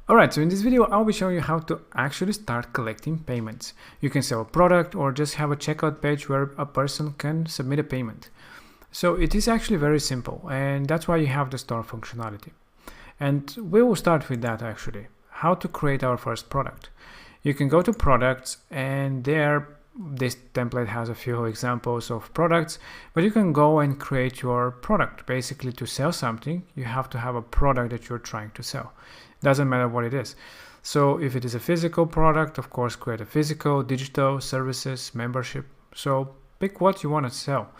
Alright, so in this video I'll be showing you how to actually start collecting payments. You can sell a product or just have a checkout page where a person can submit a payment. So it is actually very simple, and that's why you have the store functionality. And we will start with that actually, how to create our first product. You can go to products, and there this template has a few examples of products, but you can go and create your product. Basically, to sell something, you have to have a product that you're trying to sell. Doesn't matter what it is. So if it is a physical product, of course, create a physical, digital, services, membership. So pick what you want to sell.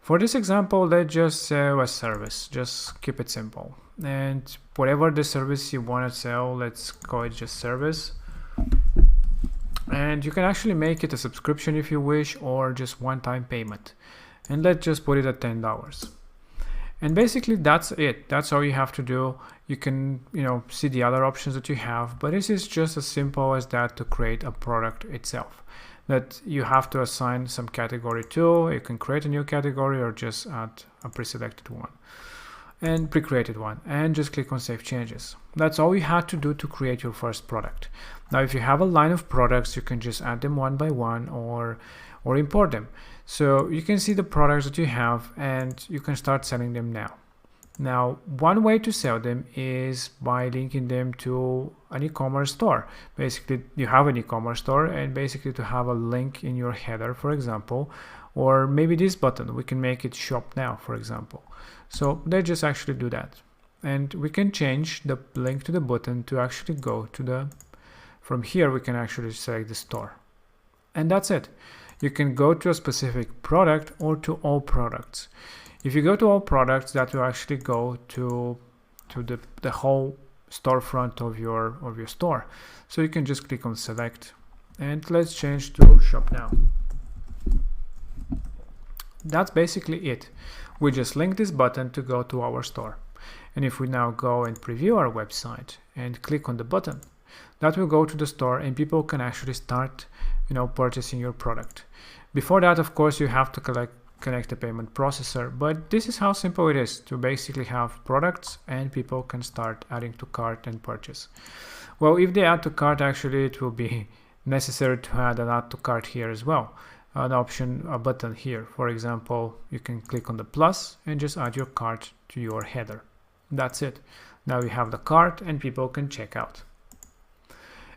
For this example, let's just sell a service. Just keep it simple. And whatever the service you want to sell, let's call it just service. And you can actually make it a subscription if you wish, or just one-time payment. And let's just put it at $10. And basically that's it. That's all you have to do. You can, see the other options that you have, but this is just as simple as that to create a product itself. That you have to assign some category to. You can create a new category or just add a pre-selected one and pre-created one, and just click on Save Changes. That's all you had to do to create your first product. Now, if you have a line of products, you can just add them one by one or import them. So you can see the products that you have, and you can start selling them now. Now, one way to sell them is by linking them to an e-commerce store. Basically, you have an e-commerce store, and basically to have a link in your header, for example, or maybe this button, we can make it shop now, for example. So let's just actually do that. And we can change the link to the button to actually go to from here we can actually select the store. And that's it. You can go to a specific product or to all products. If you go to all products, that will actually go to the whole storefront of your store. So you can just click on select, and let's change to shop now. That's basically it. We just link this button to go to our store. And if we now go and preview our website and click on the button, that will go to the store, and people can actually start, purchasing your product. Before that, of course, you have to connect the payment processor, but this is how simple it is to basically have products and people can start adding to cart and purchase. Well, if they add to cart, actually it will be necessary to add an add to cart here as well. A button here. For example, you can click on the plus and just add your cart to your header. That's it. Now you have the cart and people can check out.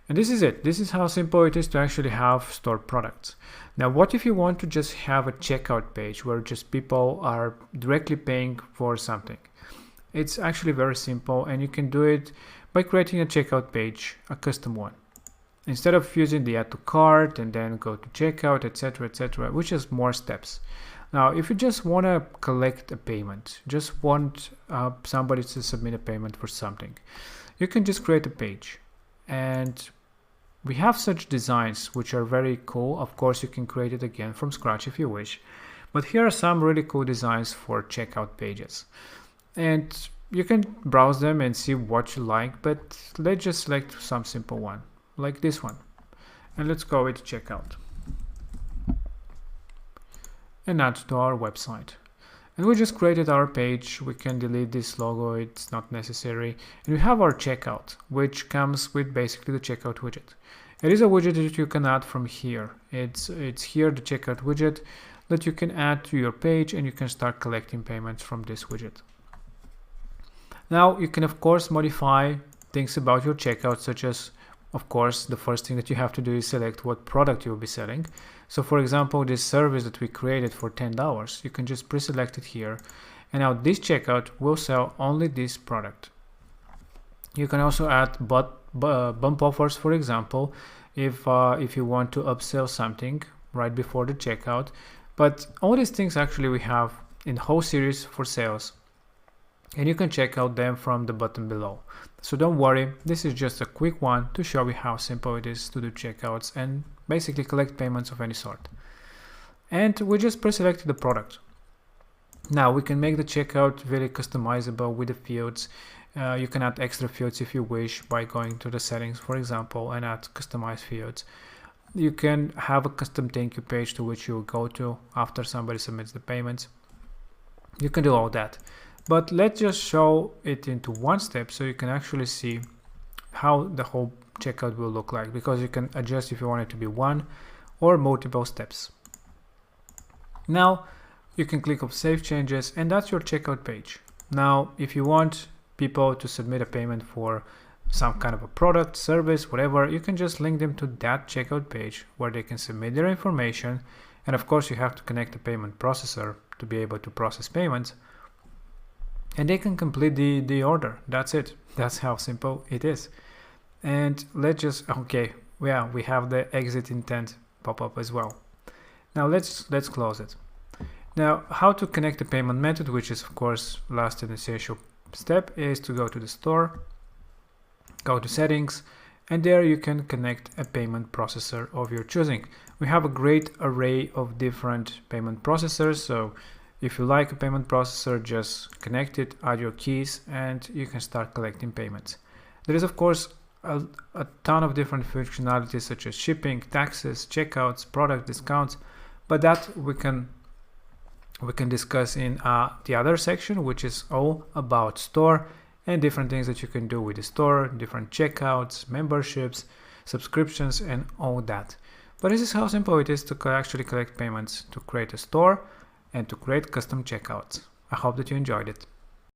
And this is it. This is how simple it is to actually have stored products. Now, what if you want to just have a checkout page where just people are directly paying for something? It's actually very simple, and you can do it by creating a checkout page, a custom one. Instead of using the add to cart and then go to checkout, etc., which is more steps. Now, if you just want to collect a payment, just want somebody to submit a payment for something, you can just create a page. And we have such designs which are very cool. Of course, you can create it again from scratch if you wish. But here are some really cool designs for checkout pages. And you can browse them and see what you like, but let's just select some simple one, like this one. And let's go with checkout. And add to our website. And we just created our page. We can delete this logo, it's not necessary. And we have our checkout, which comes with basically the checkout widget. It is a widget that you can add from here. It's here, the checkout widget, that you can add to your page, and you can start collecting payments from this widget. Now you can of course modify things about your checkout, such as, of course, the first thing that you have to do is select what product you'll be selling. So for example, this service that we created for $10, you can just pre-select it here. And now this checkout will sell only this product. You can also add bump offers, for example, if you want to upsell something right before the checkout. But all these things actually we have in the whole series for sales. And you can check out them from the button below. So don't worry, this is just a quick one to show you how simple it is to do checkouts and basically collect payments of any sort. And we just pre-selected the product. Now we can make the checkout very customizable with the fields. You can add extra fields if you wish by going to the settings, for example, and add customized fields. You can have a custom thank you page to which you will go to after somebody submits the payments. You can do all that. But let's just show it into one step so you can actually see how the whole checkout will look like, because you can adjust if you want it to be one or multiple steps. Now you can click on Save Changes, and that's your checkout page. Now if you want people to submit a payment for some kind of a product, service, whatever, you can just link them to that checkout page where they can submit their information. And of course you have to connect the payment processor to be able to process payments, and they can complete the order. That's it. That's how simple it is. And let's just, okay, yeah, we have the exit intent pop up as well. Now let's close it. Now how to connect the payment method, which is of course last and essential step, is to go to the store, go to settings, and there you can connect a payment processor of your choosing. We have a great array of different payment processors, so if you like a payment processor, just connect it, add your keys, and you can start collecting payments. There is of course a ton of different functionalities such as shipping, taxes, checkouts, product discounts, but that we can discuss in the other section, which is all about store and different things that you can do with the store, different checkouts, memberships, subscriptions, and all that. But this is how simple it is to actually collect payments, to create a store, and to create custom checkouts. I hope that you enjoyed it.